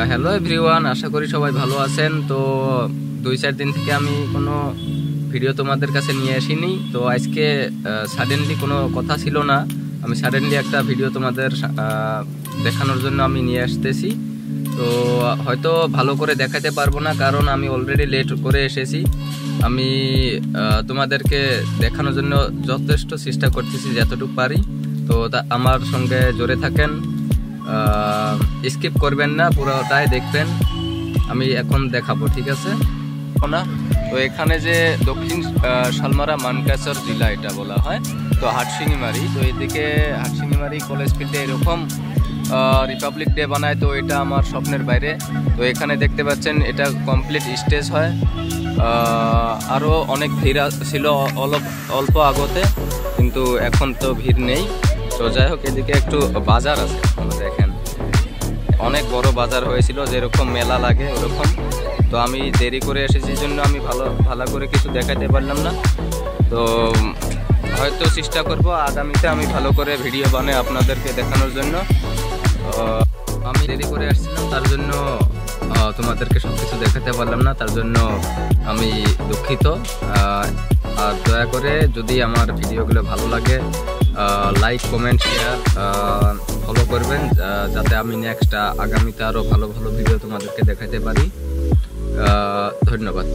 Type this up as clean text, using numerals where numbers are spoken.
Hello everyone, আশা করি সবাই ভালো আছেন। তো 2-4 দিন থেকে আমি কোনো ভিডিও তোমাদের কাছে নিয়ে আসিনি। তো আজকে সাডেনলি কোনো কথা ছিল না, আমি সাডেনলি একটা ভিডিও তোমাদের দেখানোর জন্য আমি নিয়ে আসতেছি। তো হয়তো ভালো করে দেখাতে পারবো না, কারণ আমি অলরেডি লেট করে এসেছি। আমি তোমাদেরকে দেখানোর জন্য যথেষ্ট চেষ্টা করতেছি যতটুকু পারি। তো আমার সঙ্গে জড়ে থাকেন, স্কিপ করবেন না, পুরোটাই দেখবেন। আমি এখন দেখাবো, ঠিক আছে না? তো এখানে যে দক্ষিণ শালমারা মানকাসর জেলা এটা বলা হয়, তো হাটশিঙিমারি। তো এদিকে হাটশিঙিমারি কলেজ ফিল্ডে এরকম রিপাবলিক ডে বানায়, তো এটা আমার স্বপ্নের বাইরে। তো এখানে দেখতে পাচ্ছেন এটা কমপ্লিট স্টেজ হয়। আরও অনেক ভিড় ছিল অল্প আগতে, কিন্তু এখন তো ভিড় নেই। তো যাই হোক, এদিকে একটু বাজার আছে, দেখেন অনেক বড় বাজার হয়েছিল, যেরকম মেলা লাগে ওরকম। তো আমি দেরি করে এসেছি জন্য আমি ভালো করে কিছু দেখাতে পারলাম না। তো হয়তো চেষ্টা করব আগামীতে আমি ভালো করে ভিডিও বানিয়ে আপনাদেরকে দেখানোর জন্য। আমি দেরি করে আসছিলাম, তার জন্য তোমাদেরকে সব কিছু দেখাতে পারলাম না, তার জন্য আমি দুঃখিত। আর দয়া করে যদি আমার ভিডিওগুলো ভালো লাগে, লাইক, কমেন্ট, শেয়ার, ফলো করবেন, যাতে আমি নেক্সট আগামীতে আরও ভালো ভালো ভিডিও তোমাদেরকে দেখাতে পারি। ধন্যবাদ।